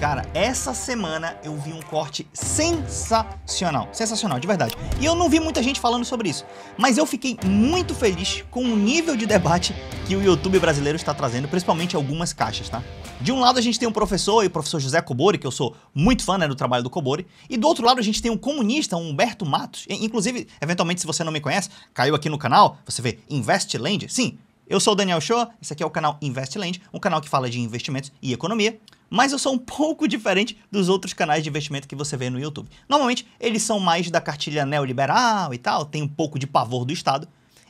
Cara, essa semana eu vi um corte sensacional, sensacional, de verdade. E eu não vi muita gente falando sobre isso, mas eu fiquei muito feliz com o nível de debate que o YouTube brasileiro está trazendo, principalmente algumas caixas, tá? De um lado a gente tem um professor, e o professor José Cobori, que eu sou muito fã, né, do trabalho do Cobori, e do outro lado a gente tem um comunista, um Humberto Matos. Inclusive, eventualmente, se você não me conhece, caiu aqui no canal, você vê Investland. Sim, eu sou o Daniel Shoa, esse aqui é o canal Investland, um canal que fala de investimentos e economia, mas eu sou um pouco diferente dos outros canais de investimento que você vê no YouTube. Normalmente, eles são mais da cartilha neoliberal e tal, tem um pouco de pavor do Estado.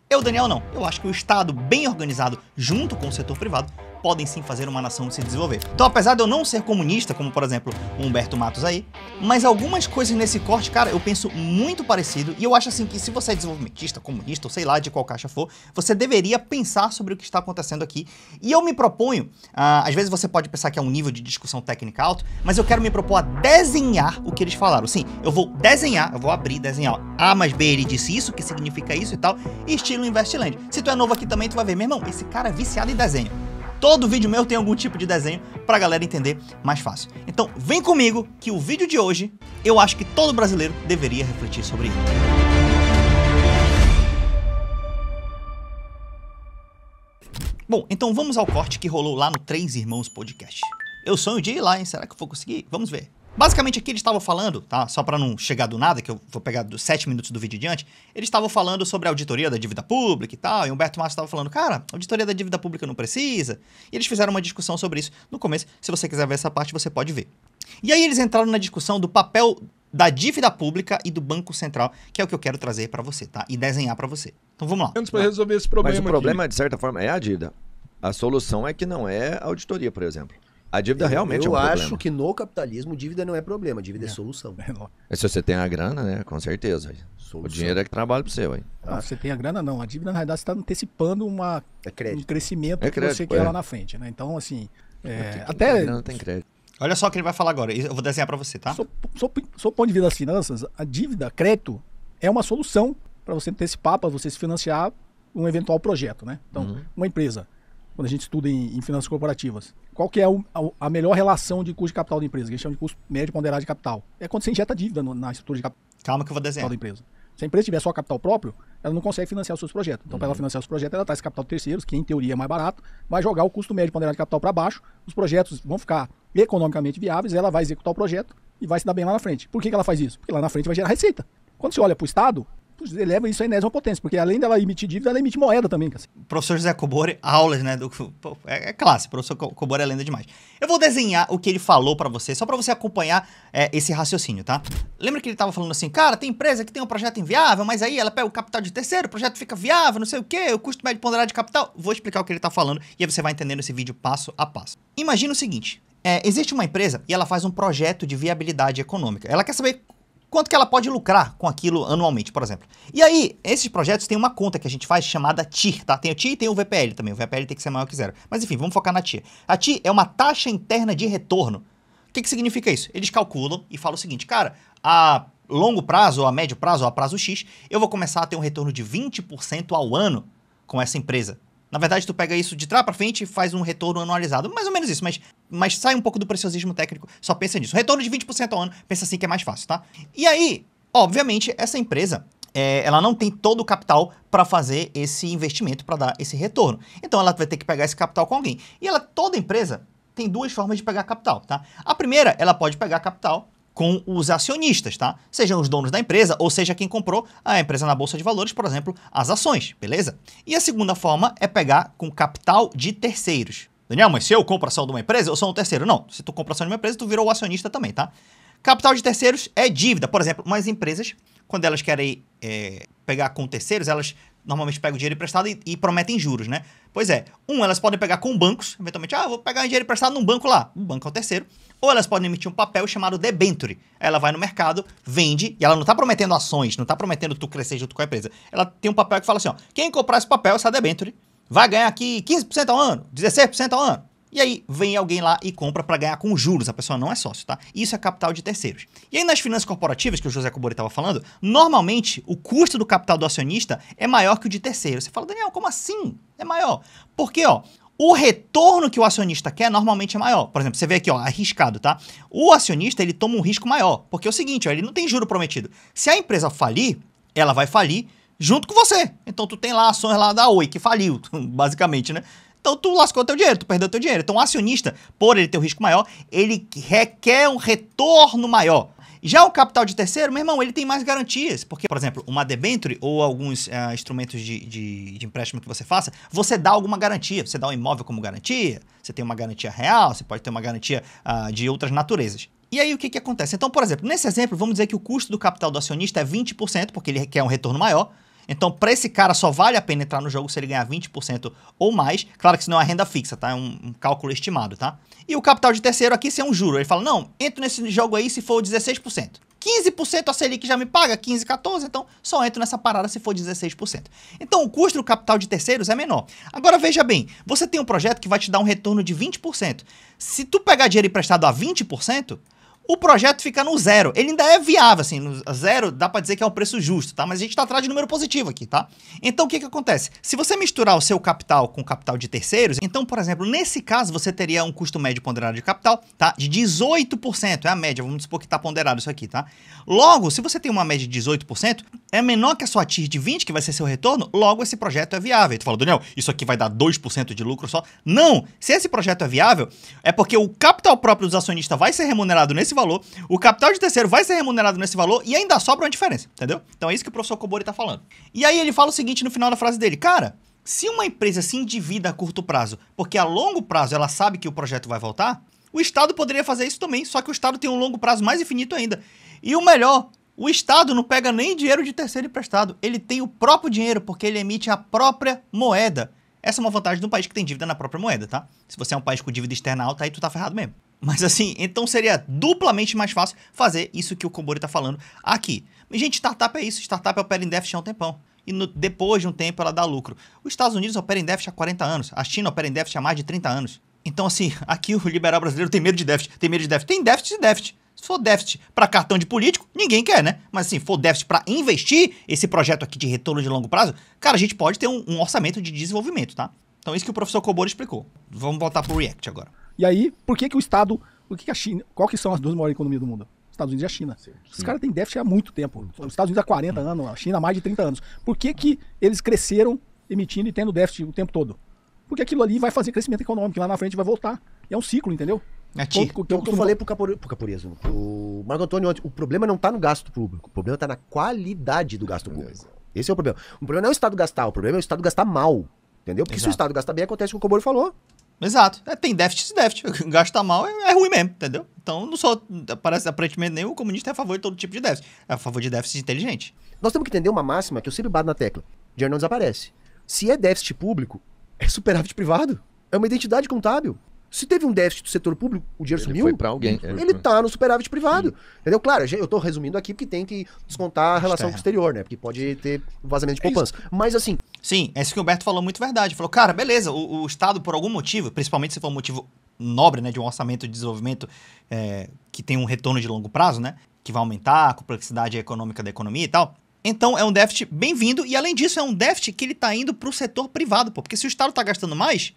Eu, Daniel, não. Eu acho que o Estado, bem organizado, junto com o setor privado, podem sim fazer uma nação se desenvolver. Então, apesar de eu não ser comunista, como por exemplo o Humberto Matos aí, mas algumas coisas nesse corte, cara, eu penso muito parecido, e eu acho assim que se você é desenvolvimentista, comunista, ou sei lá de qual caixa for, você deveria pensar sobre o que está acontecendo aqui. E eu me proponho, às vezes você pode pensar que é um nível de discussão técnica alto, mas eu quero me propor a desenhar o que eles falaram. Sim, eu vou desenhar, eu vou abrir, desenhar, A mais B ele disse isso, que significa isso e tal, e estilo Investland. Se tu é novo aqui também, tu vai ver, meu irmão, esse cara é viciado em desenho. Todo vídeo meu tem algum tipo de desenho pra galera entender mais fácil. Então vem comigo que o vídeo de hoje, eu acho que todo brasileiro deveria refletir sobre ele. Bom, então vamos ao corte que rolou lá no Três Irmãos Podcast. Eu sonho de ir lá, hein? Será que eu vou conseguir? Vamos ver. Basicamente aqui eles estavam falando, tá? Só para não chegar do nada, que eu vou pegar dos 7 minutos do vídeo diante, eles estavam falando sobre a auditoria da dívida pública e tal, e o Humberto Matos estava falando, cara, a auditoria da dívida pública não precisa, e eles fizeram uma discussão sobre isso no começo, se você quiser ver essa parte você pode ver. E aí eles entraram na discussão do papel da dívida pública e do Banco Central, que é o que eu quero trazer para você, tá? E desenhar para você. Então vamos lá. Antes para resolver esse problema. Mas o problema, de certa forma, é a dívida. A solução é que não é a auditoria, por exemplo. A dívida realmente é um problema. Eu acho que no capitalismo dívida não é problema, dívida é solução. Se você tem a grana, né? Com certeza. O dinheiro é que trabalha para você, ué. Não, você tem a grana, não. A dívida, na realidade, você está antecipando um crescimento que você quer lá na frente, né? Então, assim, até... Não tem crédito. Olha só o que ele vai falar agora, eu vou desenhar para você, tá? Sob o ponto de vista das finanças, a dívida, crédito, é uma solução para você antecipar, para você se financiar um eventual projeto, né? Então, uma empresa, quando a gente estuda em finanças corporativas, qual que é a melhor relação de custo de capital da empresa, que a gente chama de custo médio ponderado de capital? É quando você injeta dívida na estrutura de capital. Calma que eu vou desenhar. Da empresa. Se a empresa tiver só capital próprio, ela não consegue financiar os seus projetos. Então, para ela financiar os projetos, ela traz capital de terceiros, que em teoria é mais barato, vai jogar o custo médio ponderado de capital para baixo, os projetos vão ficar economicamente viáveis, ela vai executar o projeto e vai se dar bem lá na frente. Por que ela faz isso? Porque lá na frente vai gerar receita. Quando você olha para o Estado, eleva isso à enésima potência, porque além dela emitir dívida, ela emite moeda também. O professor José Cobori, aulas, né? É classe, o professor Cobori é lenda demais. Eu vou desenhar o que ele falou pra você, só pra você acompanhar esse raciocínio, tá? Lembra que ele tava falando assim, cara, tem empresa que tem um projeto inviável, mas aí ela pega o capital de terceiro, o projeto fica viável, não sei o quê, o custo médio ponderado de capital. Vou explicar o que ele tá falando e aí você vai entendendo esse vídeo passo a passo. Imagina o seguinte, existe uma empresa e ela faz um projeto de viabilidade econômica. Ela quer saber quanto que ela pode lucrar com aquilo anualmente, por exemplo. E aí, esses projetos têm uma conta que a gente faz chamada TIR, tá? Tem o TIR e tem o VPL também. O VPL tem que ser maior que zero. Mas enfim, vamos focar na TIR. A TIR é uma taxa interna de retorno. O que significa isso? Eles calculam e falam o seguinte, cara, a longo prazo, ou a médio prazo, ou a prazo X, eu vou começar a ter um retorno de 20% ao ano com essa empresa. Na verdade, tu pega isso de trás para frente e faz um retorno anualizado. Mais ou menos isso, mas sai um pouco do preciosismo técnico. Só pensa nisso. Retorno de 20% ao ano, pensa assim que é mais fácil, tá? E aí, obviamente, essa empresa, ela não tem todo o capital para fazer esse investimento, para dar esse retorno. Então, ela vai ter que pegar esse capital com alguém. E toda empresa tem duas formas de pegar capital, tá? A primeira, ela pode pegar capital com os acionistas, tá? Sejam os donos da empresa, ou seja quem comprou a empresa na Bolsa de Valores, por exemplo, as ações, beleza? E a segunda forma é pegar com capital de terceiros. Daniel, mas se eu compro ação de uma empresa, eu sou um terceiro. Não, se tu compra ação de uma empresa, tu virou o acionista também, tá? Capital de terceiros é dívida. Por exemplo, umas empresas, quando elas querem pegar com terceiros, elas normalmente pegam dinheiro emprestado e prometem juros, né? Pois é, elas podem pegar com bancos, eventualmente, vou pegar dinheiro emprestado num banco lá, o banco é o terceiro, ou elas podem emitir um papel chamado debenture. Ela vai no mercado, vende, e ela não está prometendo ações, não está prometendo tu crescer junto com a empresa. Ela tem um papel que fala assim, ó, quem comprar esse papel, essa debenture, vai ganhar aqui 15% ao ano, 16% ao ano. E aí vem alguém lá e compra para ganhar com juros, a pessoa não é sócio, tá? Isso é capital de terceiros. E aí nas finanças corporativas, que o José Cobori estava falando, normalmente o custo do capital do acionista é maior que o de terceiro. Você fala, Daniel, como assim? É maior. Porque, ó, o retorno que o acionista quer normalmente é maior. Por exemplo, você vê aqui, ó, arriscado, tá? O acionista, ele toma um risco maior, porque é o seguinte, ó, ele não tem juro prometido. Se a empresa falir, ela vai falir junto com você. Então tu tem lá ações lá da Oi, que faliu, basicamente, né? Então tu lascou teu dinheiro, tu perdeu teu dinheiro. Então o acionista, por ele ter um risco maior, ele requer um retorno maior. Já o capital de terceiro, meu irmão, ele tem mais garantias. Porque, por exemplo, uma debenture ou alguns instrumentos de empréstimo que você faça, você dá alguma garantia. Você dá um imóvel como garantia, você tem uma garantia real, você pode ter uma garantia de outras naturezas. E aí o que acontece? Então, por exemplo, nesse exemplo, vamos dizer que o custo do capital do acionista é 20%, porque ele quer um retorno maior. Então, para esse cara, só vale a pena entrar no jogo se ele ganhar 20% ou mais. Claro que isso não é renda fixa, tá? É um cálculo estimado, tá? E o capital de terceiro aqui, se é um juro. Ele fala, não, entro nesse jogo aí se for 16%. 15% a Selic já me paga, 15, 14, então só entro nessa parada se for 16%. Então, o custo do capital de terceiros é menor. Agora, veja bem, você tem um projeto que vai te dar um retorno de 20%. Se tu pegar dinheiro emprestado a 20%, o projeto fica no zero. Ele ainda é viável, assim, no zero dá pra dizer que é um preço justo, tá? Mas a gente tá atrás de número positivo aqui, tá? Então, o que acontece? Se você misturar o seu capital com o capital de terceiros, então, por exemplo, nesse caso, você teria um custo médio ponderado de capital, tá? De 18%, é a média, vamos supor que tá ponderado isso aqui, tá? Logo, se você tem uma média de 18%, é menor que a sua TIR de 20%, que vai ser seu retorno, logo esse projeto é viável. E tu fala, Daniel, isso aqui vai dar 2% de lucro só? Não! Se esse projeto é viável, é porque o capital próprio dos acionistas vai ser remunerado nesse valor, o capital de terceiro vai ser remunerado nesse valor e ainda sobra uma diferença, entendeu? Então é isso que o professor Kobori tá falando. E aí ele fala o seguinte no final da frase dele, cara, se uma empresa se endivida a curto prazo, porque a longo prazo ela sabe que o projeto vai voltar, o Estado poderia fazer isso também, só que o Estado tem um longo prazo mais infinito ainda. E o melhor, o Estado não pega nem dinheiro de terceiro emprestado, ele tem o próprio dinheiro, porque ele emite a própria moeda. Essa é uma vantagem de um país que tem dívida na própria moeda, tá? Se você é um país com dívida externa alta, aí tu tá ferrado mesmo. Mas assim, então seria duplamente mais fácil fazer isso que o Kobori tá falando aqui. Mas, gente, startup é isso. Startup opera em déficit há um tempão. E depois de um tempo ela dá lucro. Os Estados Unidos opera em déficit há 40 anos. A China opera em déficit há mais de 30 anos. Então, assim, aqui o liberal brasileiro tem medo de déficit. Tem medo de déficit. Tem déficit e déficit. Se for déficit para cartão de político, ninguém quer, né? Mas assim, for déficit para investir esse projeto aqui de retorno de longo prazo, cara, a gente pode ter um orçamento de desenvolvimento, tá? Então, isso que o professor Kobori explicou. Vamos voltar pro React agora. E aí, por que o Estado... Por que a China... Qual que são as duas maiores economias do mundo? Estados Unidos e a China. Sim. Os caras têm déficit há muito tempo. Os Estados Unidos há 40 anos, a China há mais de 30 anos. Por que eles cresceram emitindo e tendo déficit o tempo todo? Porque aquilo ali vai fazer crescimento econômico, lá na frente vai voltar. E é um ciclo, entendeu? É o que eu falei pro Caporizo, o Marco Antônio ontem, o problema não tá no gasto público, o problema tá na qualidade do gasto público. Esse é o problema. O problema não é o Estado gastar, o problema é o Estado gastar mal. Entendeu? Porque se o Estado gasta bem, acontece o que o Kobori falou. Exato. Tem déficit e déficit. Gastar mal é ruim mesmo, entendeu? Então, não sou, parece aparentemente nem o comunista é a favor de todo tipo de déficit. É a favor de déficit inteligente. Nós temos que entender uma máxima que eu sempre bato na tecla. Dinheiro não desaparece. Se é déficit público, é superávit privado. É uma identidade contábil. Se teve um déficit do setor público, o dinheiro sumiu. Foi para alguém. Ele tá no superávit privado. Entendeu? Claro, eu tô resumindo aqui porque tem que descontar a relação com o exterior, né? Porque pode ter vazamento de poupança. Mas assim... Sim, é isso que o Humberto falou muito verdade. Falou, cara, beleza, o Estado, por algum motivo, principalmente se for um motivo nobre, né, de um orçamento de desenvolvimento que tem um retorno de longo prazo, né? Que vai aumentar a complexidade econômica da economia e tal. Então, é um déficit bem-vindo e, além disso, é um déficit que ele tá indo pro setor privado, pô. Porque se o Estado tá gastando mais...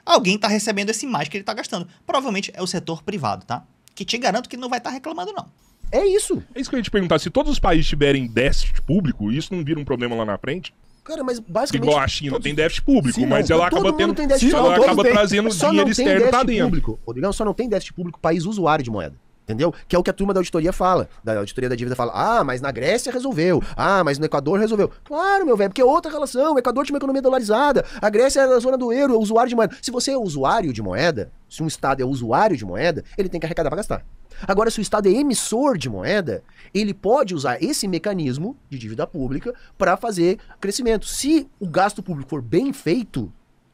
alguém tá recebendo esse mais que ele tá gastando. Provavelmente é o setor privado, tá? Que te garanto que não vai estar reclamando, não. É isso. É isso que eu ia te perguntar. Se todos os países tiverem déficit público, isso não vira um problema lá na frente? Cara, mas basicamente... Igual a China tem déficit público, sim, mas ela acaba tendo... Ela acaba trazendo dinheiro externo pra dentro. Público. Rodrigão, só não tem déficit público país usuário de moeda. Entendeu? Que é o que a turma da auditoria fala. Da auditoria da dívida fala, ah, mas na Grécia resolveu. Ah, mas no Equador resolveu. Claro, meu velho, porque é outra relação. O Equador tinha uma economia dolarizada. A Grécia era da zona do euro, é usuário de moeda. Se você é usuário de moeda, se um Estado é usuário de moeda, ele tem que arrecadar para gastar. Agora, se o Estado é emissor de moeda, ele pode usar esse mecanismo de dívida pública para fazer crescimento. Se o gasto público for bem feito,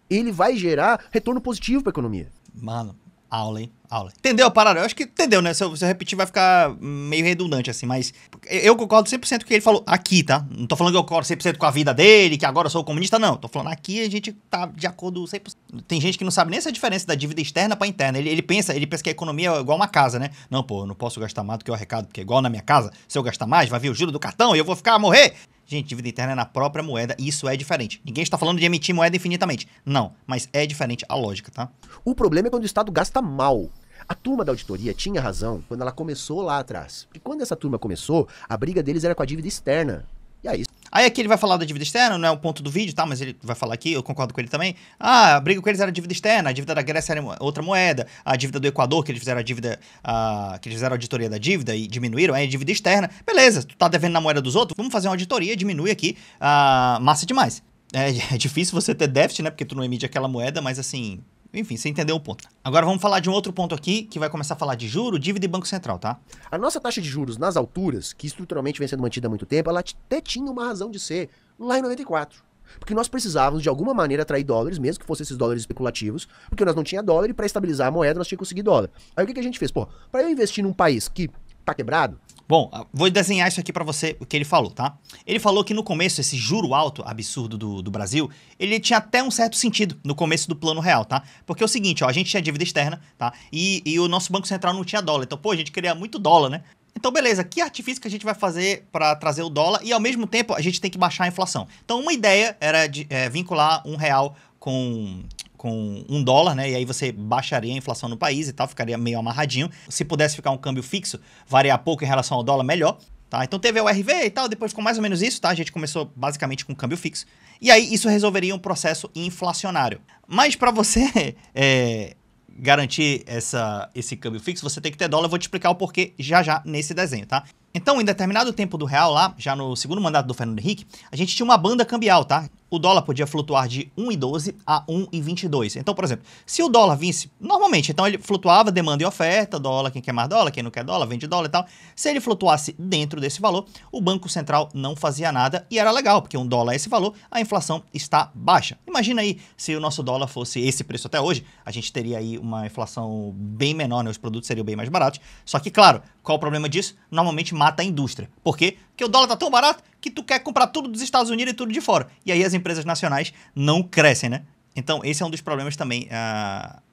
ele vai gerar retorno positivo para a economia. Mano, aula, hein? Aula. Entendeu a parada? Eu acho que entendeu, né? Se eu repetir vai ficar meio redundante, assim, mas eu concordo 100% com o que ele falou aqui, tá? Não tô falando que eu concordo 100% com a vida dele, que agora eu sou comunista, não. Tô falando aqui a gente tá de acordo 100%. Tem gente que não sabe nem essa diferença da dívida externa pra interna. Ele pensa que a economia é igual uma casa, né? Não, pô, eu não posso gastar mais do que eu arrecado, porque é igual na minha casa. Se eu gastar mais, vai vir o juro do cartão e eu vou morrer. Gente, dívida interna é na própria moeda e isso é diferente. Ninguém está falando de emitir moeda infinitamente. Não, mas é diferente a lógica, tá? O problema é quando o Estado gasta mal. A turma da auditoria tinha razão quando ela começou lá atrás. Porque quando essa turma começou, a briga deles era com a dívida externa. E aí... Aí aqui ele vai falar da dívida externa, não é o ponto do vídeo, tá? Mas ele vai falar aqui, eu concordo com ele também. Ah, a briga com eles era a dívida externa, a dívida da Grécia era outra moeda, a dívida do Equador, que eles fizeram a dívida, que eles fizeram a auditoria da dívida e diminuíram, é a dívida externa. Beleza, tu tá devendo na moeda dos outros, vamos fazer uma auditoria, diminui aqui, massa demais. É difícil você ter déficit, né? Porque tu não emite aquela moeda, mas assim... Enfim, você entendeu o ponto. Agora vamos falar de um outro ponto aqui, que vai começar a falar de juro, dívida e Banco Central, tá? A nossa taxa de juros nas alturas, que estruturalmente vem sendo mantida há muito tempo, ela até tinha uma razão de ser lá em 94. Porque nós precisávamos, de alguma maneira, atrair dólares, mesmo que fossem esses dólares especulativos, porque nós não tinha dólar e para estabilizar a moeda nós tínhamos que conseguir dólar. Aí o que a gente fez? Pô, para eu investir num país que tá quebrado... Bom, vou desenhar isso aqui pra você, o que ele falou, tá? Ele falou que no começo, esse juro alto, absurdo do Brasil, ele tinha até um certo sentido no começo do plano real, tá? Porque é o seguinte, ó, a gente tinha dívida externa, tá? E o nosso Banco Central não tinha dólar. Então, pô, a gente queria muito dólar, né? Então, beleza, que artifício que a gente vai fazer para trazer o dólar e, ao mesmo tempo, a gente tem que baixar a inflação. Então, uma ideia era vincular R$1 com $1, né? E aí você baixaria a inflação no país e tal, ficaria meio amarradinho. Se pudesse ficar um câmbio fixo, variar pouco em relação ao dólar, melhor. Tá? Então teve a URV e tal, depois ficou mais ou menos isso, tá? A gente começou basicamente com câmbio fixo. E aí isso resolveria um processo inflacionário. Mas para você garantir esse câmbio fixo, você tem que ter dólar. Eu vou te explicar o porquê já nesse desenho, tá? Então, em determinado tempo do real lá, já no segundo mandato do Fernando Henrique, a gente tinha uma banda cambial, tá? O dólar podia flutuar de 1,12 a 1,22. Então, por exemplo, se o dólar visse normalmente, então ele flutuava demanda e oferta, dólar, quem quer mais dólar, quem não quer dólar, vende dólar e tal. Se ele flutuasse dentro desse valor, o Banco Central não fazia nada e era legal, porque $1 é esse valor, a inflação está baixa. Imagina aí, se o nosso dólar fosse esse preço até hoje, a gente teria aí uma inflação bem menor, né? Os produtos seriam bem mais baratos. Só que, claro, qual o problema disso? Normalmente mata a indústria. Por quê? Porque o dólar tá tão barato que tu quer comprar tudo dos Estados Unidos e tudo de fora. E aí as empresas nacionais não crescem, né? Então, esse é um dos problemas também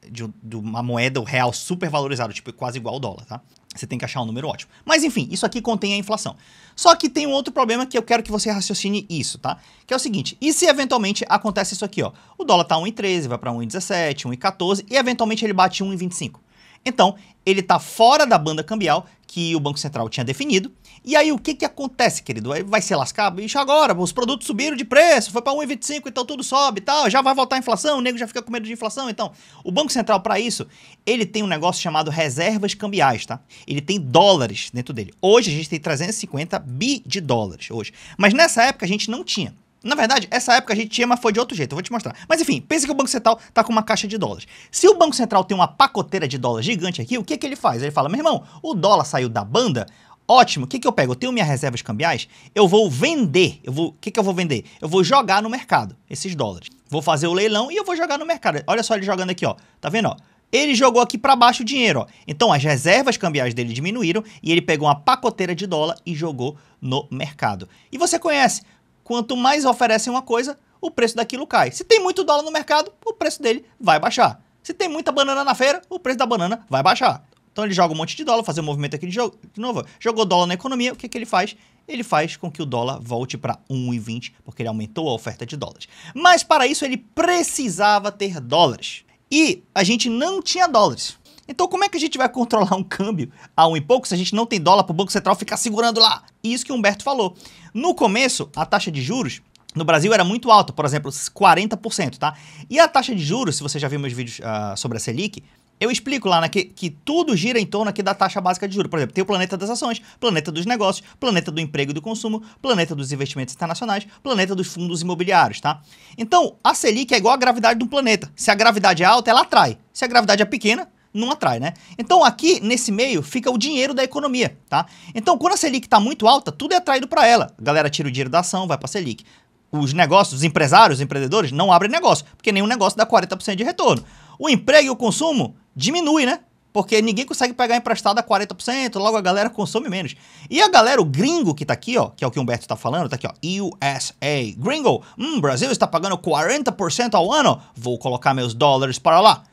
de uma moeda, o real, super valorizado, tipo, quase igual ao dólar, tá? Você tem que achar um número ótimo. Mas, enfim, isso aqui contém a inflação. Só que tem um outro problema que eu quero que você raciocine isso, tá? Que é o seguinte, e se eventualmente acontece isso aqui, ó? O dólar tá 1,13, vai para 1,17, 1,14 e eventualmente ele bate 1,25. Então, ele tá fora da banda cambial que o Banco Central tinha definido. E aí, o que que acontece, querido? Aí vai se lascar, bicho, agora os produtos subiram de preço, foi para 1,25, então tudo sobe e tal, já vai voltar a inflação, o nego já fica com medo de inflação. Então, o Banco Central, para isso, ele tem um negócio chamado reservas cambiais, tá? Ele tem dólares dentro dele. Hoje, a gente tem 350 bi de dólares, hoje. Mas nessa época, a gente não tinha. Na verdade, essa época a gente tinha, mas foi de outro jeito, eu vou te mostrar. Mas enfim, pensa que o Banco Central tá com uma caixa de dólares. Se o Banco Central tem uma pacoteira de dólar gigante aqui, o que que ele faz? Ele fala, meu irmão, o dólar saiu da banda, ótimo, o que que eu pego? Eu tenho minhas reservas cambiais, eu vou vender, o que que eu vou vender? Eu vou jogar no mercado, esses dólares. Vou fazer o leilão e eu vou jogar no mercado. Olha só ele jogando aqui, ó, tá vendo, ó? Ele jogou aqui para baixo o dinheiro, ó. Então as reservas cambiais dele diminuíram e ele pegou uma pacoteira de dólar e jogou no mercado. E você conhece... Quanto mais oferecem uma coisa, o preço daquilo cai. Se tem muito dólar no mercado, o preço dele vai baixar. Se tem muita banana na feira, o preço da banana vai baixar. Então ele joga um monte de dólar, fazer um movimento aqui de novo. Jogou dólar na economia, o que que ele faz? Ele faz com que o dólar volte para 1,20, porque ele aumentou a oferta de dólares. Mas para isso ele precisava ter dólares. E a gente não tinha dólares. Então como é que a gente vai controlar um câmbio a 1 e pouco se a gente não tem dólar para o Banco Central ficar segurando lá? Isso que o Humberto falou. No começo, a taxa de juros no Brasil era muito alta, por exemplo, 40%, tá? E a taxa de juros, se você já viu meus vídeos sobre a Selic, eu explico lá que tudo gira em torno aqui da taxa básica de juros. Por exemplo, tem o planeta das ações, planeta dos negócios, planeta do emprego e do consumo, planeta dos investimentos internacionais, planeta dos fundos imobiliários, tá? Então, a Selic é igual à gravidade de um planeta. Se a gravidade é alta, ela atrai. Se a gravidade é pequena, não atrai, né? Então aqui, nesse meio, fica o dinheiro da economia, tá? Então quando a Selic tá muito alta, tudo é atraído para ela. A galera tira o dinheiro da ação, vai pra Selic. Os negócios, os empresários, os empreendedores não abrem negócio, porque nenhum negócio dá 40% de retorno. O emprego e o consumo diminui, né? Porque ninguém consegue pegar emprestado a 40%, logo a galera consome menos. E a galera, o gringo que tá aqui, ó, que é o que o Humberto tá falando, tá aqui, ó, USA, gringo, Brasil está pagando 40% ao ano, vou colocar meus dólares para lá.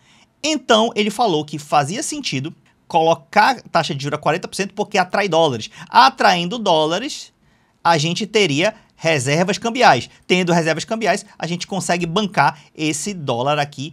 Então, ele falou que fazia sentido colocar a taxa de juros a 40% porque atrai dólares. Atraindo dólares, a gente teria reservas cambiais. Tendo reservas cambiais, a gente consegue bancar esse dólar aqui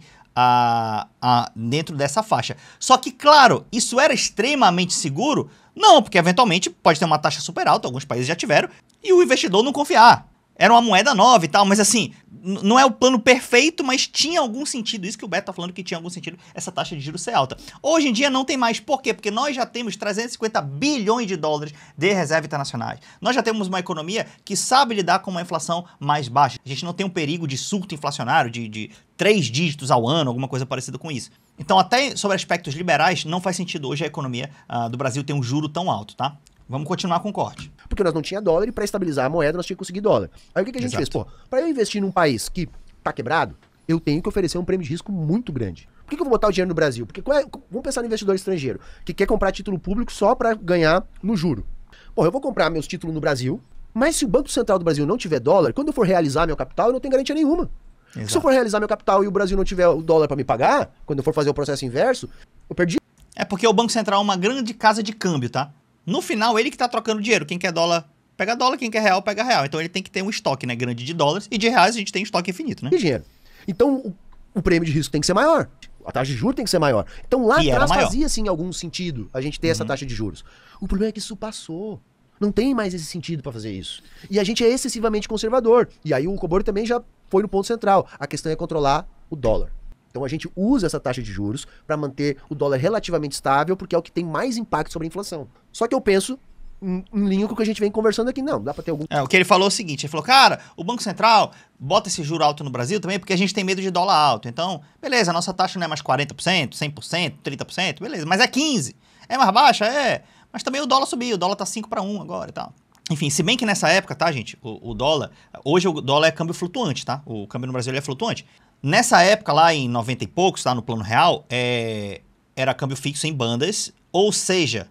dentro dessa faixa. Só que, claro, isso era extremamente seguro? Não, porque eventualmente pode ter uma taxa super alta, alguns países já tiveram, e o investidor não confiar. Era uma moeda nova e tal, mas assim, não é o plano perfeito, mas tinha algum sentido. Isso que o Beto tá falando que tinha algum sentido, essa taxa de juros ser alta. Hoje em dia não tem mais. Por quê? Porque nós já temos 350 bilhões de dólares de reservas internacionais. Nós já temos uma economia que sabe lidar com uma inflação mais baixa. A gente não tem um perigo de surto inflacionário de 3 dígitos ao ano, alguma coisa parecida com isso. Então, até sobre aspectos liberais, não faz sentido hoje a economia do Brasil ter um juro tão alto, tá? Vamos continuar com o corte. Porque nós não tinha dólar e para estabilizar a moeda nós tínhamos que conseguir dólar. Aí o que a gente fez? Pô, para eu investir num país que tá quebrado, eu tenho que oferecer um prêmio de risco muito grande. Por que eu vou botar o dinheiro no Brasil? Porque vamos pensar no investidor estrangeiro que quer comprar título público só para ganhar no juro. Pô, eu vou comprar meus títulos no Brasil, mas se o Banco Central do Brasil não tiver dólar, quando eu for realizar meu capital, eu não tenho garantia nenhuma. Se eu for realizar meu capital e o Brasil não tiver o dólar para me pagar, quando eu for fazer o processo inverso, eu perdi. É porque o Banco Central é uma grande casa de câmbio, tá? No final, ele que tá trocando dinheiro. Quem quer dólar, pega dólar. Quem quer real, pega real. Então ele tem que ter um estoque, né, grande de dólares. E de reais a gente tem estoque infinito, né? E dinheiro. Então o prêmio de risco tem que ser maior. A taxa de juros tem que ser maior. Então lá atrás fazia, sim, algum sentido a gente ter essa taxa de juros. O problema é que isso passou. Não tem mais esse sentido para fazer isso. E a gente é excessivamente conservador. E aí o Cobori também já foi no ponto central. A questão é controlar o dólar. Então a gente usa essa taxa de juros para manter o dólar relativamente estável, porque é o que tem mais impacto sobre a inflação. Só que eu penso em linha com o que a gente vem conversando aqui. Não, dá para ter algum... O que ele falou é o seguinte, ele falou, cara, o Banco Central bota esse juro alto no Brasil também porque a gente tem medo de dólar alto. Então, beleza, a nossa taxa não é mais 40%, 100%, 30%, beleza, mas é 15%. É mais baixa? É. Mas também o dólar subiu, o dólar tá 5-1 agora e tal. Enfim, se bem que nessa época, tá, gente, o dólar... Hoje o dólar é câmbio flutuante, tá? O câmbio no Brasil é flutuante. Nessa época, lá em 90 e poucos, tá, no plano real, era câmbio fixo em bandas, ou seja,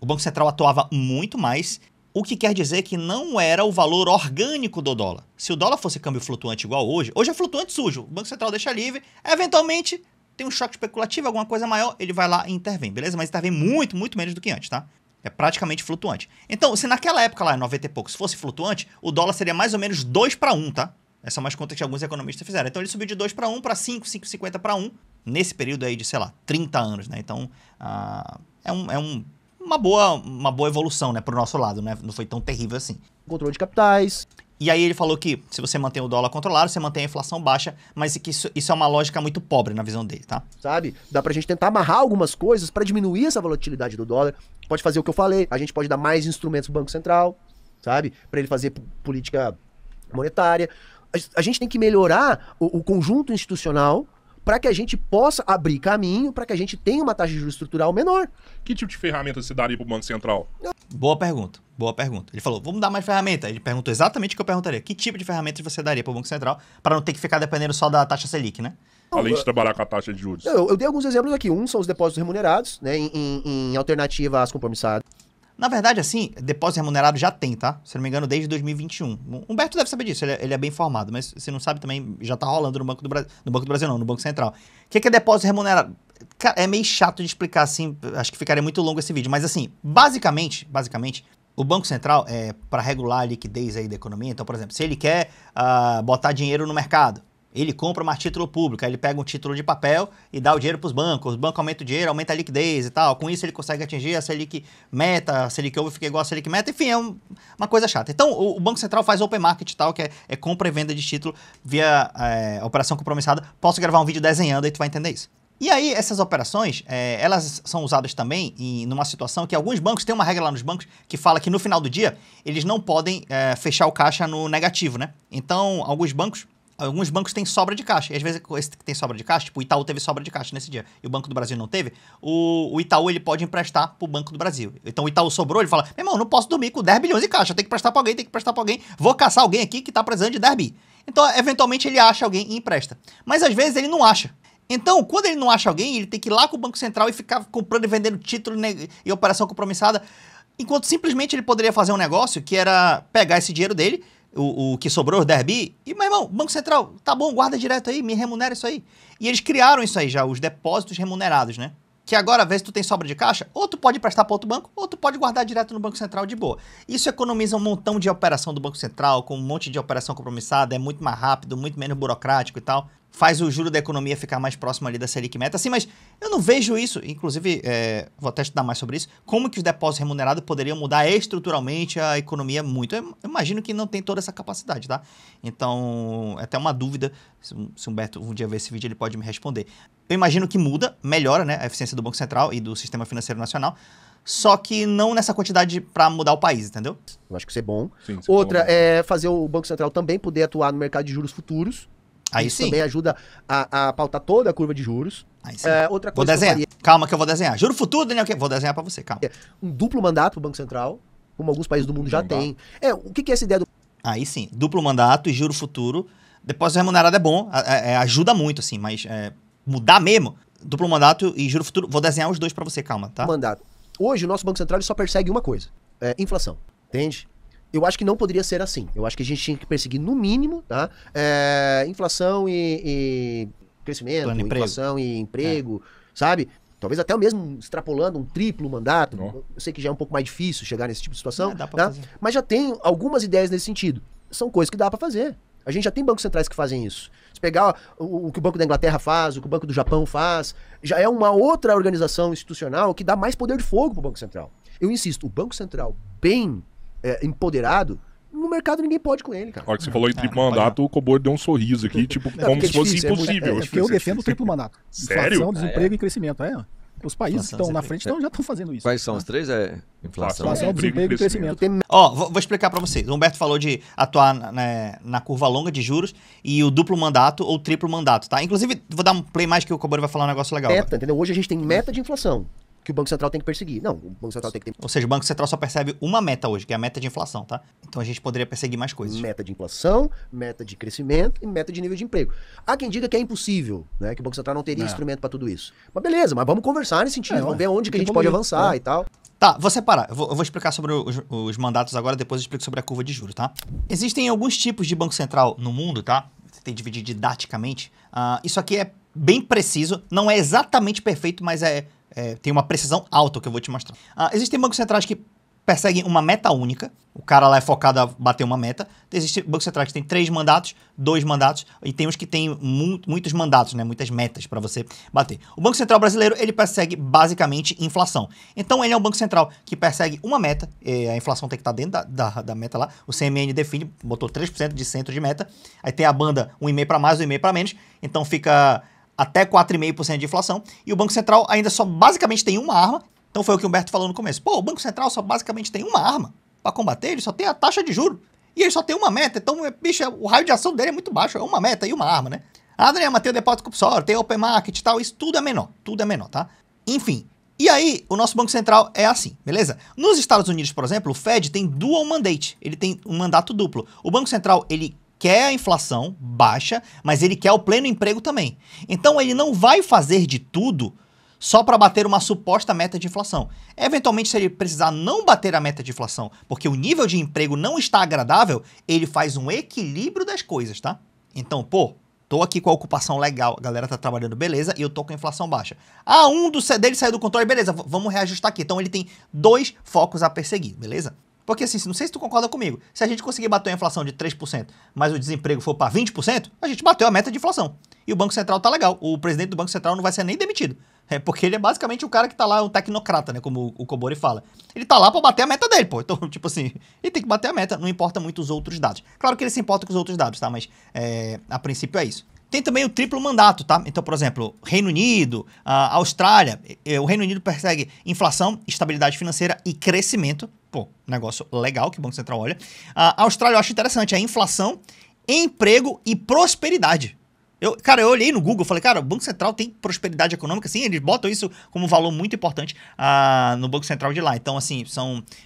o Banco Central atuava muito mais, o que quer dizer que não era o valor orgânico do dólar. Se o dólar fosse câmbio flutuante igual hoje é flutuante sujo, o Banco Central deixa livre, eventualmente tem um choque especulativo, alguma coisa maior, ele vai lá e intervém, beleza? Mas intervém muito, muito menos do que antes, tá? É praticamente flutuante. Então, se naquela época lá, em 90 e poucos, fosse flutuante, o dólar seria mais ou menos 2-1, tá? Essas são umas contas que alguns economistas fizeram. Então ele subiu de 2-1 para 5, 5,50 para 1, nesse período aí de, sei lá, 30 anos, né? Então uma boa evolução, né, pro nosso lado, né? Não foi tão terrível assim. Controle de capitais. E aí ele falou que se você mantém o dólar controlado, você mantém a inflação baixa, mas que isso é uma lógica muito pobre na visão dele, tá? Sabe? Dá pra gente tentar amarrar algumas coisas para diminuir essa volatilidade do dólar. Pode fazer o que eu falei, a gente pode dar mais instrumentos pro Banco Central, sabe? Para ele fazer política monetária. A gente tem que melhorar o conjunto institucional para que a gente possa abrir caminho, para que a gente tenha uma taxa de juros estrutural menor. Que tipo de ferramenta se daria para o Banco Central? Boa pergunta, boa pergunta. Ele falou, vamos dar mais ferramenta. Ele perguntou exatamente o que eu perguntaria. Que tipo de ferramenta você daria para o Banco Central para não ter que ficar dependendo só da taxa Selic, né? Além de trabalhar com a taxa de juros. Eu dei alguns exemplos aqui. Um são os depósitos remunerados, né, em alternativa às compromissadas. Na verdade, assim, depósito remunerado já tem, tá? Se não me engano, desde 2021. O Humberto deve saber disso, ele é bem informado, mas se não sabe também, já tá rolando no Banco do Brasil. No Banco do Brasil não, no Banco Central. O que é depósito remunerado? Cara, é meio chato de explicar assim, acho que ficaria muito longo esse vídeo, mas assim, basicamente, o Banco Central é para regular a liquidez aí da economia. Então, por exemplo, se ele quer botar dinheiro no mercado, ele compra mais título público, aí ele pega um título de papel e dá o dinheiro para os bancos aumentam o dinheiro, aumenta a liquidez e tal, com isso ele consegue atingir a Selic meta, a Selic over fica igual a Selic meta, enfim, é uma coisa chata. Então o Banco Central faz open market e tal, que é compra e venda de título via operação compromissada. Posso gravar um vídeo desenhando e tu vai entender isso. E aí, essas operações, elas são usadas também numa situação que alguns bancos, tem uma regra lá nos bancos que fala que no final do dia, eles não podem fechar o caixa no negativo, né? Então, alguns bancos têm sobra de caixa. E às vezes, esse que tem sobra de caixa, tipo, o Itaú teve sobra de caixa nesse dia, e o Banco do Brasil não teve, o Itaú, ele pode emprestar pro Banco do Brasil. Então, o Itaú sobrou, ele fala, meu irmão, não posso dormir com 10 bilhões em caixa, tem que prestar pra alguém, vou caçar alguém aqui que tá precisando de 10 bi. Então, eventualmente, ele acha alguém e empresta. Mas, às vezes, ele não acha. Então, quando ele não acha alguém, ele tem que ir lá com o Banco Central e ficar comprando e vendendo título e operação compromissada, enquanto simplesmente ele poderia fazer um negócio que era pegar esse dinheiro dele, o que sobrou, os 10 bi, e, meu irmão, Banco Central, tá bom, guarda direto aí, me remunera isso aí. E eles criaram isso aí já, os depósitos remunerados, né? que agora, às vezes, tu tem sobra de caixa, ou tu pode emprestar para outro banco, ou tu pode guardar direto no Banco Central de boa. Isso economiza um montão de operação do Banco Central, com um monte de operação compromissada, é muito mais rápido, muito menos burocrático e tal. Faz o juro da economia ficar mais próximo ali da Selic Meta. Assim, mas eu não vejo isso, inclusive, vou até estudar mais sobre isso, como que os depósitos remunerados poderiam mudar estruturalmente a economia muito. Eu imagino que não tem toda essa capacidade, tá? Então, é até uma dúvida, se o Humberto um dia ver esse vídeo, ele pode me responder. Eu imagino que muda, melhora, né, a eficiência do Banco Central e do Sistema Financeiro Nacional, só que não nessa quantidade para mudar o país, entendeu? Eu acho que isso é bom. Sim, isso é Outra bom. é fazer o Banco Central também poder atuar no mercado de juros futuros. Aí Isso sim. também ajuda a pautar toda a curva de juros. Aí sim. Outra Vou coisa que eu desenhar. faria Calma que eu vou desenhar. Juro futuro, Daniel, vou desenhar para você, calma. é um duplo mandato para o Banco Central, como alguns países do mundo já têm. O que é essa ideia do Aí sim, duplo mandato e juro futuro. Depósito remunerado é bom, ajuda muito, assim, mas mudar mesmo, duplo mandato e juro futuro, vou desenhar os dois pra você, calma, tá? mandato? Hoje, o nosso Banco Central ele só persegue uma coisa: inflação. Entende? Eu acho que não poderia ser assim. Eu acho que a gente tinha que perseguir, no mínimo, tá? Inflação e crescimento, Plano de emprego. inflação e emprego, sabe? Talvez até mesmo extrapolando um triplo mandato. Não. Eu sei que já é um pouco mais difícil chegar nesse tipo de situação, Dá pra tá? fazer. Mas já tem algumas ideias nesse sentido. São coisas que dá pra fazer. A gente já tem bancos centrais que fazem isso. Se pegar o que o Banco da Inglaterra faz, o que o Banco do Japão faz, já é uma outra organização institucional que dá mais poder de fogo pro Banco Central. Eu insisto, o Banco Central bem empoderado, no mercado ninguém pode com ele, cara. A hora que você falou em triplo pode mandato, o Cobor deu um sorriso aqui, tipo, como porque é se fosse difícil, é muito- impossível. É porque eu defendo o triplo mandato. Sério? Inflação, desemprego e crescimento. Os países que Inflação, estão na desemprego. frente já estão fazendo isso. Quais são os três? Inflação. Inflação, desemprego e crescimento. Ó, vou explicar pra vocês. O Humberto falou de atuar na curva longa de juros e o duplo mandato ou triplo mandato, tá? Inclusive, vou dar um play mais que o Cobor vai falar um negócio legal. Meta, entendeu? Hoje a gente tem meta de inflação que o Banco Central tem que perseguir. Não, o Banco Central tem que ter Ou seja, o Banco Central só percebe uma meta hoje, que é a meta de inflação, tá? Então a gente poderia perseguir mais coisas. meta de inflação, meta de crescimento e meta de nível de emprego. Há quem diga que é impossível, né? Que o Banco Central não teria instrumento para tudo isso. Mas beleza, mas vamos conversar nesse sentido, vamos ver onde que a gente pode avançar e tal. Tá, vou separar. Eu vou explicar sobre os mandatos agora, depois eu explico sobre a curva de juros, tá? Existem alguns tipos de Banco Central no mundo, tá? Você tem que dividir didaticamente. Isso aqui é bem preciso, não é exatamente perfeito, mas tem uma precisão alta que eu vou te mostrar. Existem bancos centrais que perseguem uma meta única, o cara lá é focado a bater uma meta. Existem bancos centrais que tem 3 mandatos, 2 mandatos, e tem uns que tem muitos mandatos, né? Muitas metas para você bater. O Banco Central brasileiro, ele persegue basicamente inflação. Então ele é um banco central que persegue uma meta, a inflação tem que estar dentro da meta lá, o CMN define, botou 3% de centro de meta, aí tem a banda 1,5 para mais, 1,5 para menos, então fica até 4,5% de inflação, e o Banco Central ainda só basicamente tem uma arma. Então foi o que o Humberto falou no começo. Pô, o Banco Central só basicamente tem uma arma para combater, ele só tem a taxa de juros. E ele só tem uma meta, então, bicho, o raio de ação dele é muito baixo, é uma meta e uma arma, né? Daniel, mas tem o depósito compulsório, tem o open market e tal, isso tudo é menor, tá? Enfim, e aí o nosso Banco Central é assim, beleza? Nos Estados Unidos, por exemplo, o Fed tem dual mandate, ele tem um mandato duplo. O Banco Central, ele quer a inflação baixa, mas ele quer o pleno emprego também. Então ele não vai fazer de tudo só para bater uma suposta meta de inflação. Eventualmente, se ele precisar não bater a meta de inflação, porque o nível de emprego não está agradável, ele faz um equilíbrio das coisas, tá? Então, pô, tô aqui com a ocupação legal, a galera tá trabalhando, beleza, e eu tô com a inflação baixa. Um dele saiu do controle, beleza, vamos reajustar aqui. Então ele tem 2 focos a perseguir, beleza? Porque assim, não sei se tu concorda comigo, se a gente conseguir bater a inflação de 3%, mas o desemprego for para 20%, a gente bateu a meta de inflação. E o Banco Central tá legal. O presidente do Banco Central não vai ser nem demitido. Porque ele é basicamente o cara que tá lá, um tecnocrata, né? Como o Cobori fala. Ele tá lá pra bater a meta dele, pô. Então, tipo assim, ele tem que bater a meta, não importa muito os outros dados. Claro que ele se importa com os outros dados, tá? Mas a princípio é isso. Tem também o triplo mandato, tá? Então, por exemplo, Reino Unido, Austrália. O Reino Unido persegue inflação, estabilidade financeira e crescimento. Pô, negócio legal que o Banco Central olha. A Austrália eu acho interessante, é inflação, emprego e prosperidade. Eu olhei no Google e falei, cara, o Banco Central tem prosperidade econômica, sim, eles botam isso como um valor muito importante no Banco Central de lá. Então, assim,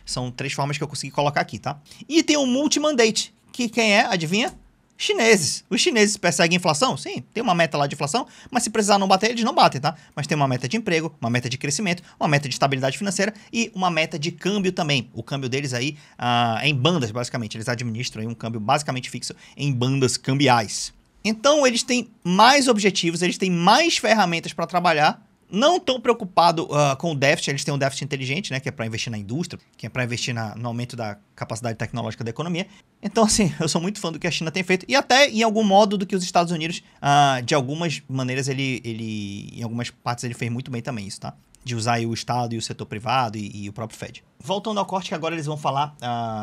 são 3 formas que eu consegui colocar aqui, tá? E tem o multimandate, que quem é, adivinha? Chineses. Os chineses perseguem inflação? Sim, tem uma meta lá de inflação, mas se precisar não bater, eles não batem, tá? Mas tem uma meta de emprego, uma meta de crescimento, uma meta de estabilidade financeira e uma meta de câmbio também. O câmbio deles aí é em bandas, basicamente. Eles administram aí um câmbio basicamente fixo em bandas cambiais. Então, eles têm mais objetivos, eles têm mais ferramentas para trabalhar não tão preocupado com o déficit. Eles têm um déficit inteligente, né? Que é para investir na indústria, que é para investir no aumento da capacidade tecnológica da economia. Então, assim, eu sou muito fã do que a China tem feito. E até, em algum modo, do que os Estados Unidos, de algumas maneiras, em algumas partes, ele fez muito bem também isso, tá? De usar aí o Estado e o setor privado e o próprio Fed. Voltando ao corte, que agora eles vão falar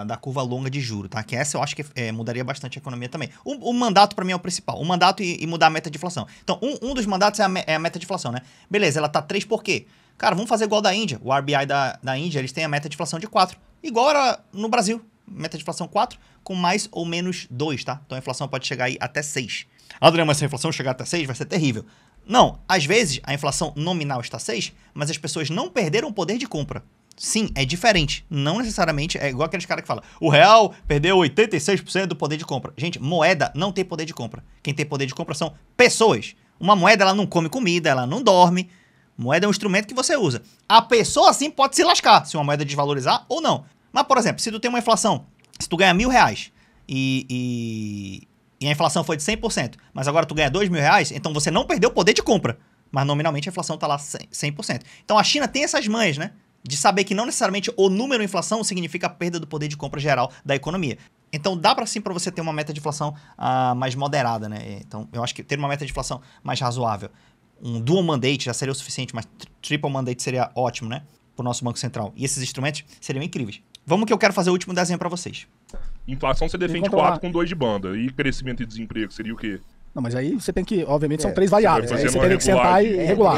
da curva longa de juros, tá? Que essa eu acho que mudaria bastante a economia também. O mandato, para mim, é o principal. O mandato e mudar a meta de inflação. Então, um dos mandatos é a meta de inflação, né? Beleza, ela tá 3 por quê? Cara, vamos fazer igual da Índia. O RBI da Índia, eles têm a meta de inflação de 4. Igual era no Brasil. Meta de inflação 4, com mais ou menos 2, tá? Então a inflação pode chegar aí até 6. Adriano, mas se a inflação chegar até 6, vai ser terrível. Não, às vezes a inflação nominal está 6, mas as pessoas não perderam o poder de compra. Sim, é diferente. Não necessariamente é igual aqueles caras que falam, o real perdeu 86% do poder de compra. Gente, moeda não tem poder de compra. Quem tem poder de compra são pessoas. Uma moeda, ela não come comida, ela não dorme. Moeda é um instrumento que você usa. A pessoa, sim, pode se lascar se uma moeda desvalorizar ou não. Mas, por exemplo, se tu tem uma inflação, se tu ganha R$1.000 e a inflação foi de 100%, mas agora tu ganha R$2.000, então você não perdeu o poder de compra. Mas nominalmente a inflação tá lá 100%. Então a China tem essas manhas, né? De saber que não necessariamente o número inflação significa a perda do poder de compra geral da economia. Então dá para sim para você ter uma meta de inflação mais moderada, né? Então eu acho que ter uma meta de inflação mais razoável. Um dual mandate já seria o suficiente, mas triple mandate seria ótimo, né? Pro nosso Banco Central. E esses instrumentos seriam incríveis. Vamos que eu quero fazer o último desenho para vocês. Inflação você defende 4 com 2 de banda. E crescimento e desemprego seria o quê? Não, mas aí você tem que, obviamente, são 3 variáveis. Aí você uma teria que sentar e regular.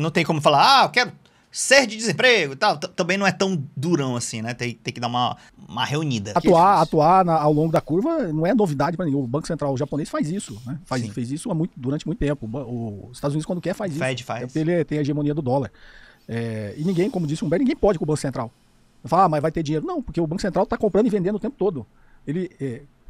Não tem como falar, eu quero ser de desemprego e tal. Também não é tão durão assim, né? Tem que dar uma reunida. Atuar ao longo da curva não é novidade para ninguém. O Banco Central japonês faz isso, né? Fez isso durante muito tempo. Os Estados Unidos, quando quer, faz isso. Fed faz. Porque ele tem a hegemonia do dólar. E ninguém, como disse o Humberto, ninguém pode com o Banco Central. Fala, mas vai ter dinheiro. Não, porque o Banco Central está comprando e vendendo o tempo todo. Ele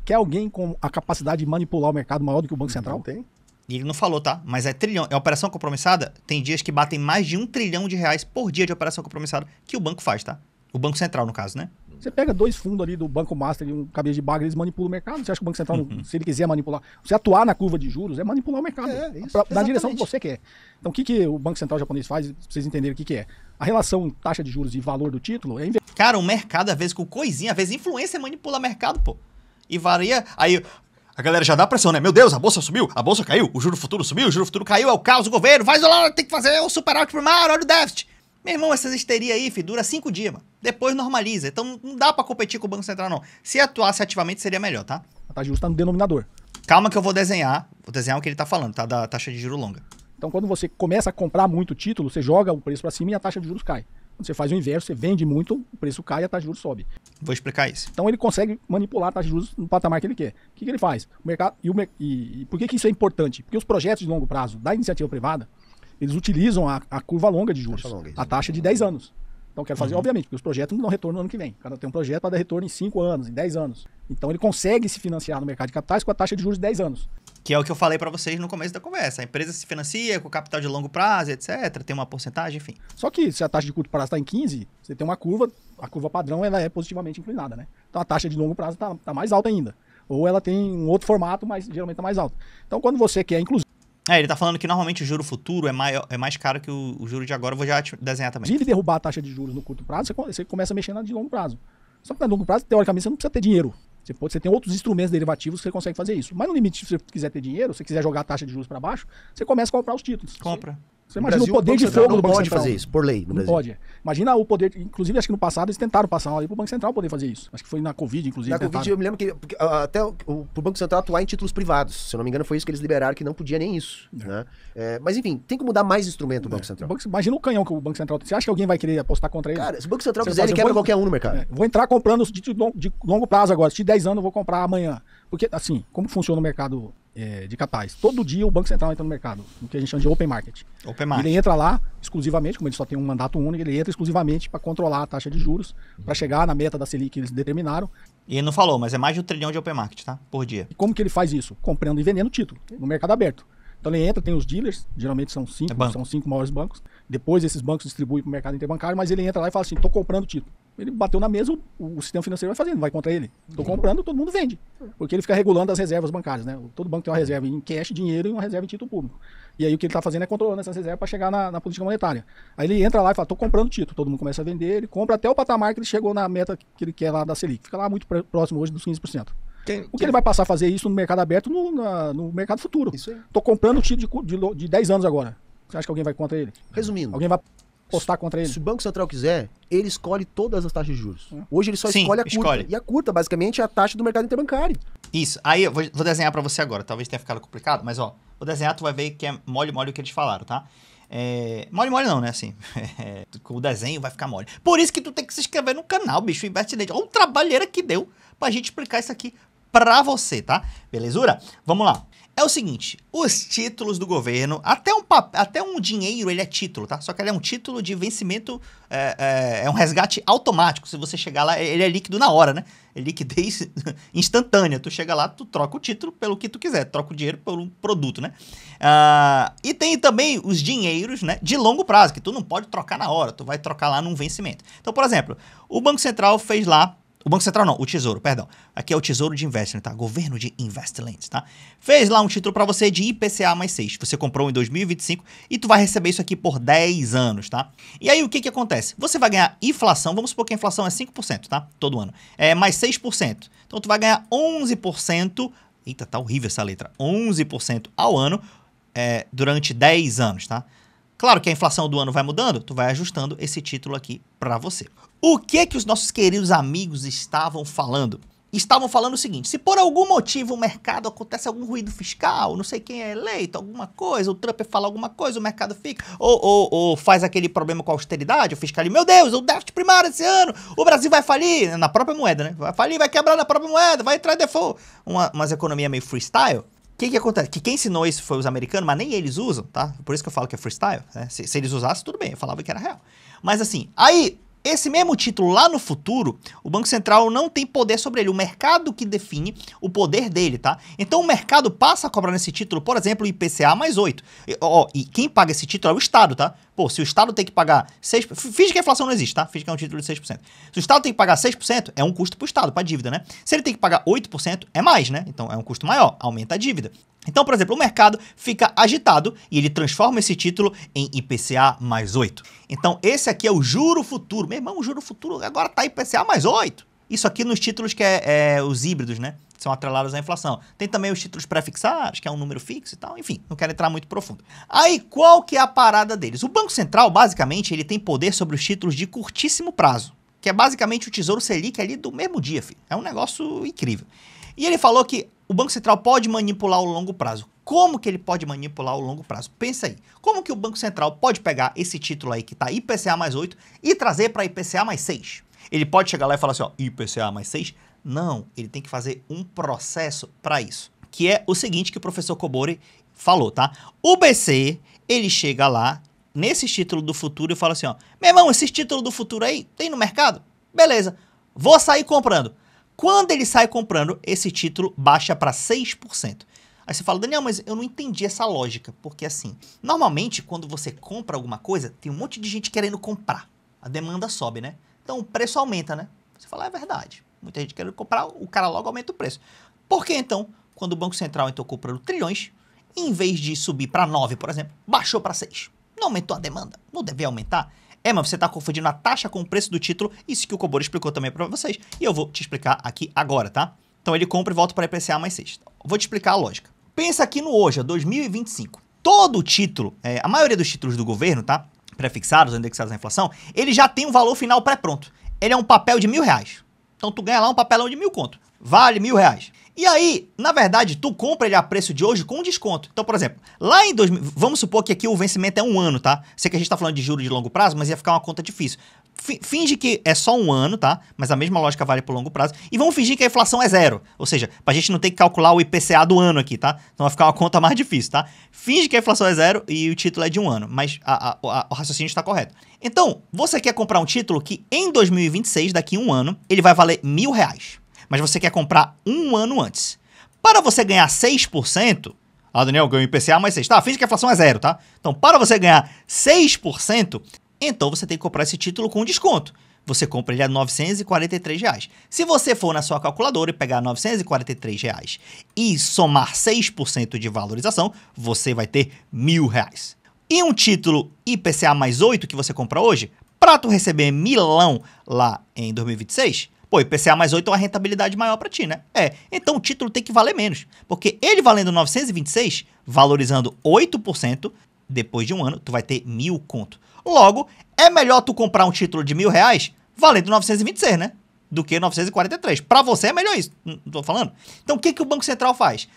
quer alguém com a capacidade de manipular o mercado maior do que o Banco Central? Não tem. E ele não falou, tá? Mas é trilhão. É operação compromissada. Tem dias que batem mais de R$1 trilhão por dia de operação compromissada que o banco faz, tá? O Banco Central, no caso, né? Você pega 2 fundos ali do Banco Master e um cabeça de bagre, eles manipulam o mercado. Você acha que o Banco Central, se ele quiser manipular, você atuar na curva de juros é manipular o mercado. Na direção que você quer. Então o que o Banco Central japonês faz, pra vocês entenderem o que é? A relação taxa de juros e valor do título é... Cara, o mercado, às vezes, com coisinha, às vezes influência manipula o mercado, pô. E varia... Aí a galera já dá pressão, né? Meu Deus, a bolsa subiu, a bolsa caiu, o juro futuro subiu, o juro futuro caiu, é o caos do governo, vai isolar, tem que fazer o superávit primário, olha o déficit. Meu irmão, essas histerias aí, filho, dura 5 dias, mano. Depois normaliza. Então não dá pra competir com o Banco Central, não. Se atuasse ativamente, seria melhor, tá? A taxa de juros tá no denominador. Calma que eu vou desenhar o que ele tá falando, tá? Da taxa de juros longa. Então quando você começa a comprar muito título, você joga o preço pra cima e a taxa de juros cai. Quando você faz o inverso, você vende muito, o preço cai e a taxa de juros sobe. Vou explicar isso. Então ele consegue manipular a taxa de juros no patamar que ele quer. O que ele faz? O mercado, e por que isso é importante? Porque os projetos de longo prazo da iniciativa privada, eles utilizam a curva longa de juros, a taxa de 10 anos. Então quero fazer, obviamente, porque os projetos não dão retorno no ano que vem. Cada tem um projeto para dar retorno em 5 anos, em 10 anos. Então ele consegue se financiar no mercado de capitais com a taxa de juros de 10 anos. Que é o que eu falei para vocês no começo da conversa. A empresa se financia com capital de longo prazo, etc. Tem uma porcentagem, enfim. Só que se a taxa de curto prazo está em 15, você tem uma curva, a curva padrão ela é positivamente inclinada, né? Então a taxa de longo prazo está mais alta ainda. Ou ela tem um outro formato, mas geralmente está mais alta. Então quando você quer, inclusive... Ele tá falando que normalmente o juro futuro é mais caro que o juro de agora. Eu vou já desenhar também. Se derrubar a taxa de juros no curto prazo, você começa a mexer na de longo prazo. Só que na longo prazo, teoricamente, você não precisa ter dinheiro. Você tem outros instrumentos derivativos que você consegue fazer isso. Mas no limite, se você quiser ter dinheiro, se você quiser jogar a taxa de juros para baixo, você começa a comprar os títulos. Compra. Você imagina o poder de fogo do Banco Central. Não pode fazer isso, por lei, no Brasil. Não pode. Imagina o poder, inclusive acho que no passado eles tentaram passar uma lei pro Banco Central poder fazer isso. Acho que foi na Covid, inclusive. Na Covid eu me lembro que até pro Banco Central atuar em títulos privados. Se eu não me engano foi isso que eles liberaram, que não podia nem isso. Né? Mas enfim, tem que mudar mais instrumento o Banco Central. Imagina o canhão que o Banco Central tem. Você acha que alguém vai querer apostar contra ele? Cara, se o Banco Central quiser, ele quebra qualquer um no mercado. Vou entrar comprando de longo prazo agora. Se de 10 anos eu vou comprar amanhã. Porque, assim, como funciona o mercado de capitais? Todo dia o Banco Central entra no mercado, o que a gente chama de open market. Open market. Ele entra lá exclusivamente, como ele só tem um mandato único, ele entra exclusivamente para controlar a taxa de juros, para chegar na meta da Selic que eles determinaram. E ele não falou, mas é mais de 1 trilhão de open market, tá? Por dia. E como que ele faz isso? Comprando e vendendo título, no mercado aberto. Então ele entra, tem os dealers, geralmente são 5 maiores bancos. Depois esses bancos distribuem para o mercado interbancário, mas ele entra lá e fala assim, estou comprando título. ele bateu na mesa, o sistema financeiro vai fazendo, vai contra ele. Estou comprando, todo mundo vende. Porque ele fica regulando as reservas bancárias, né? Todo banco tem uma reserva em cash, dinheiro, e uma reserva em título público. E aí o que ele está fazendo é controlando essas reservas para chegar na política monetária. Aí ele entra lá e fala, estou comprando título. Todo mundo começa a vender, ele compra até o patamar que ele chegou na meta que ele quer lá da Selic. Fica lá muito próximo hoje dos 15%. O que ele vai passar a fazer isso no mercado aberto, no mercado futuro. Isso aí. Estou comprando título de 10 anos agora. Você acha que alguém vai contra ele? Resumindo, Alguém vai postar contra ele? se o Banco Central quiser, ele escolhe todas as taxas de juros. Hoje ele só escolhe a curta. escolhe. E a curta, basicamente, é a taxa do mercado interbancário. Isso. Aí eu vou desenhar pra você agora. Talvez tenha ficado complicado, mas ó, vou desenhar, tu vai ver que é mole o que eles falaram, tá? Mole não, né? Assim, com o desenho vai ficar mole. Por isso que tu tem que se inscrever no canal, bicho, Investinete. Olha o trabalheira que deu pra gente explicar isso aqui pra você, tá? Belezura? Vamos lá. É o seguinte, os títulos do governo, até um dinheiro ele é título, tá? Só que ele é um título de vencimento, é um resgate automático. Se você chegar lá, ele é líquido na hora, né? É liquidez instantânea. Tu chega lá, tu troca o título pelo que tu quiser, troca o dinheiro pelo produto, né? E tem também os dinheiros, né, de longo prazo, que tu não pode trocar na hora, tu vai trocar lá num vencimento. Então, por exemplo, o Banco Central fez lá, o Banco Central não, o Tesouro, perdão. Aqui é o Tesouro de Investment, tá? Governo de Investment, tá? Fez lá um título pra você de IPCA mais 6. Você comprou em 2025 e tu vai receber isso aqui por 10 anos, tá? E aí o que acontece? Você vai ganhar inflação, vamos supor que a inflação é 5%, tá? Todo ano. Mais 6%. Então tu vai ganhar 11%, eita, tá horrível essa letra, 11% ao ano durante 10 anos, tá? Claro que a inflação do ano vai mudando, tu vai ajustando esse título aqui pra você. O que os nossos queridos amigos estavam falando? Estavam falando o seguinte, se por algum motivo o mercado acontece algum ruído fiscal, não sei quem é eleito, alguma coisa, o Trump fala alguma coisa, o mercado fica, ou faz aquele problema com a austeridade, o fiscal, meu Deus, o déficit primário esse ano, o Brasil vai falir, na própria moeda, né? Vai falir, vai quebrar na própria moeda, vai entrar em default. Umas economias meio freestyle. O que acontece? Que quem ensinou isso foi os americanos, mas nem eles usam, tá? Por isso que eu falo que é freestyle, né? Se eles usassem, tudo bem, eu falava que era real. Mas assim, aí, esse mesmo título lá no futuro, o Banco Central não tem poder sobre ele, o mercado que define o poder dele, tá? Então o mercado passa a cobrar nesse título, por exemplo, IPCA mais 8. E quem paga esse título é o Estado, tá? Pô, se o Estado tem que pagar 6%, finge que a inflação não existe, tá? Finge que é um título de 6%. Se o Estado tem que pagar 6%, é um custo pro Estado, pra dívida, né? Se ele tem que pagar 8%, é mais, né? Então é um custo maior, aumenta a dívida. Então, por exemplo, o mercado fica agitado e ele transforma esse título em IPCA mais 8. Então, esse aqui é o juro futuro. Meu irmão, o juro futuro agora tá IPCA mais 8. Isso aqui nos títulos que é os híbridos, né? São atrelados à inflação. Tem também os títulos pré-fixados, que é um número fixo e tal. Enfim, não quero entrar muito profundo. Aí, qual que é a parada deles? O Banco Central, basicamente, ele tem poder sobre os títulos de curtíssimo prazo, que é basicamente o Tesouro Selic ali do mesmo dia, filho. É um negócio incrível. E ele falou que o Banco Central pode manipular o longo prazo. Como que ele pode manipular o longo prazo? Pensa aí. Como que o Banco Central pode pegar esse título aí que tá IPCA mais 8 e trazer para IPCA mais 6? Ele pode chegar lá e falar assim, ó, IPCA mais 6? Não, ele tem que fazer um processo para isso. Que é o seguinte que o professor Kobori falou, tá? O BC, ele chega lá, nesse título do futuro e fala assim, ó, meu irmão, esses títulos do futuro aí, tem no mercado? Beleza, vou sair comprando. Quando ele sai comprando, esse título baixa para 6%. Aí você fala, Daniel, mas eu não entendi essa lógica. Porque assim, normalmente quando você compra alguma coisa, tem um monte de gente querendo comprar. A demanda sobe, né? Então o preço aumenta, né? Você fala, é verdade. Muita gente querendo comprar, o cara logo aumenta o preço. Por que então, quando o Banco Central entrou comprando trilhões, em vez de subir para 9, por exemplo, baixou para 6? Não aumentou a demanda? Não deve aumentar? Mas você está confundindo a taxa com o preço do título, isso que o Kobori explicou também para vocês, e eu vou te explicar aqui agora, tá? Então ele compra e volta para IPCA mais 6. Vou te explicar a lógica. Pensa aqui no hoje, 2025. Todo título, a maioria dos títulos do governo, tá? Prefixados, indexados à inflação, ele já tem um valor final pré-pronto. Ele é um papel de R$1.000. Então tu ganha lá um papelão de 1.000 conto. Vale R$1.000. E aí, na verdade, tu compra ele a preço de hoje com desconto. Então, por exemplo, lá em 2000, vamos supor que aqui o vencimento é 1 ano, tá? Sei que a gente tá falando de juros de longo prazo, mas ia ficar uma conta difícil. Finge que é só 1 ano, tá? Mas a mesma lógica vale pro longo prazo. E vamos fingir que a inflação é 0. Ou seja, pra gente não ter que calcular o IPCA do ano aqui, tá? Então vai ficar uma conta mais difícil, tá? Finge que a inflação é 0 e o título é de 1 ano. Mas o raciocínio está correto. Então, você quer comprar um título que em 2026, daqui a 1 ano, ele vai valer R$1.000. Mas você quer comprar 1 ano antes. Para você ganhar 6%, Daniel, ganhou IPCA mais 6, tá? Finge que a inflação é 0, tá? Então, para você ganhar 6%, então você tem que comprar esse título com desconto. você compra ele a R$ 943 reais. Se você for na sua calculadora e pegar R$ 943 reais e somar 6% de valorização, você vai ter R$ 1.000. E um título IPCA mais 8 que você compra hoje, para tu receber milão lá em 2026, pô, IPCA mais 8 é uma rentabilidade maior para ti, né? Então o título tem que valer menos, porque ele valendo 926, valorizando 8%, depois de um ano, tu vai ter 1.000 conto. Logo, é melhor tu comprar um título de R$ 1.000 valendo 926, né? Do que 943. Para você é melhor isso, não tô falando. Então o que o Banco Central faz?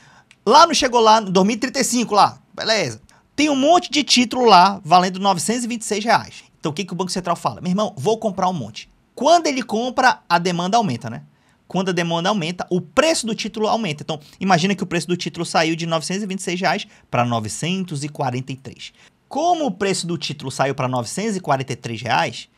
Lá no chegou lá, no 2035 lá, beleza. Tem um monte de título lá valendo R$ 926 reais. Então o que o Banco Central fala? Meu irmão, vou comprar um monte. Quando ele compra, a demanda aumenta, né? Quando a demanda aumenta, o preço do título aumenta. Então, imagina que o preço do título saiu de R$ 926 reais para 943. Como o preço do título saiu para R$ 943 reais,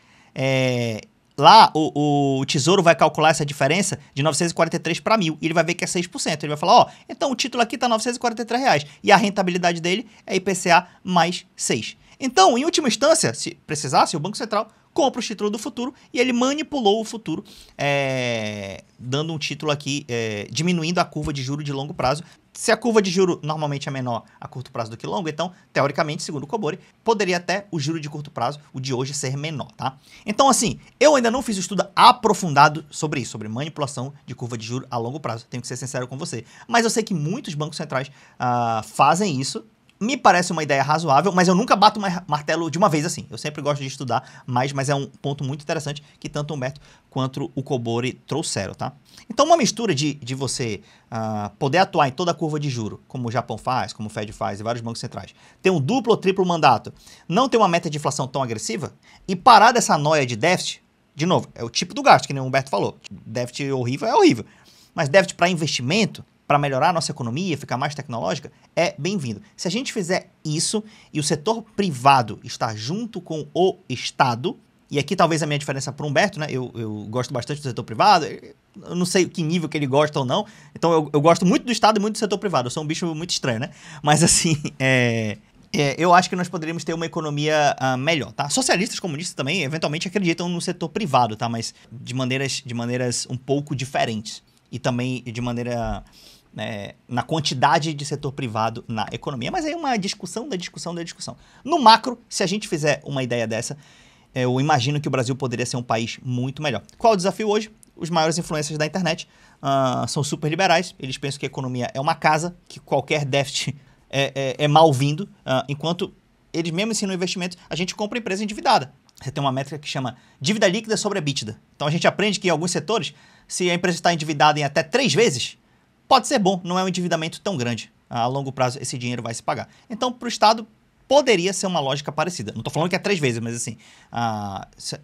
lá o Tesouro vai calcular essa diferença de 943 para 1.000 e ele vai ver que é 6%. Ele vai falar, então o título aqui está R$ 943 reais e a rentabilidade dele é IPCA mais 6. Então, em última instância, se precisasse, o Banco Central compra o título do futuro e ele manipulou o futuro, dando um título aqui, diminuindo a curva de juro de longo prazo. Se a curva de juro normalmente é menor a curto prazo do que longo, então, teoricamente, segundo o Cobori, poderia até o juro de curto prazo, o de hoje, ser menor, tá? Então, assim, eu ainda não fiz um estudo aprofundado sobre isso, sobre manipulação de curva de juro a longo prazo, tenho que ser sincero com você. Mas eu sei que muitos bancos centrais fazem isso. Me parece uma ideia razoável, mas eu nunca bato martelo de uma vez assim. Eu sempre gosto de estudar mais, mas é um ponto muito interessante que tanto o Humberto quanto o Cobori trouxeram, tá? Então, uma mistura de você poder atuar em toda a curva de juro, como o Japão faz, como o Fed faz e vários bancos centrais, ter um duplo ou triplo mandato, não ter uma meta de inflação tão agressiva e parar dessa noia de déficit, de novo, é o tipo do gasto, que nem o Humberto falou. Déficit horrível é horrível, mas déficit para investimento, para melhorar a nossa economia, ficar mais tecnológica, é bem-vindo. Se a gente fizer isso e o setor privado estar junto com o Estado, e aqui talvez a minha diferença para o Humberto, né? Eu gosto bastante do setor privado, eu não sei que nível que ele gosta ou não, então eu gosto muito do Estado e muito do setor privado, eu sou um bicho muito estranho, né? Mas assim, eu acho que nós poderíamos ter uma economia melhor, tá? Socialistas comunistas também, eventualmente, acreditam no setor privado, tá? Mas de maneiras um pouco diferentes. E também de maneira... na quantidade de setor privado na economia, mas aí é uma discussão da discussão da discussão. No macro, se a gente fizer uma ideia dessa, eu imagino que o Brasil poderia ser um país muito melhor. Qual o desafio hoje? Os maiores influencers da internet são super liberais, eles pensam que a economia é uma casa, que qualquer déficit é mal-vindo, enquanto eles mesmo ensinam investimentos, a gente compra empresa endividada. Você tem uma métrica que chama dívida líquida sobre EBITDA. Então a gente aprende que em alguns setores, se a empresa está endividada em até 3 vezes, pode ser bom, não é um endividamento tão grande. A longo prazo, esse dinheiro vai se pagar. Então, para o Estado, poderia ser uma lógica parecida. Não estou falando que é 3 vezes, mas assim,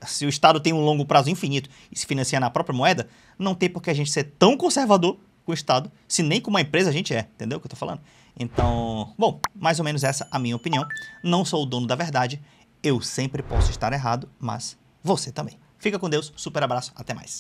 se o Estado tem um longo prazo infinito e se financia na própria moeda, não tem por que a gente ser tão conservador com o Estado, se nem com uma empresa a gente é. Entendeu o que eu estou falando? Então, bom, mais ou menos essa a minha opinião. Não sou o dono da verdade. Eu sempre posso estar errado, mas você também. Fica com Deus, super abraço, até mais.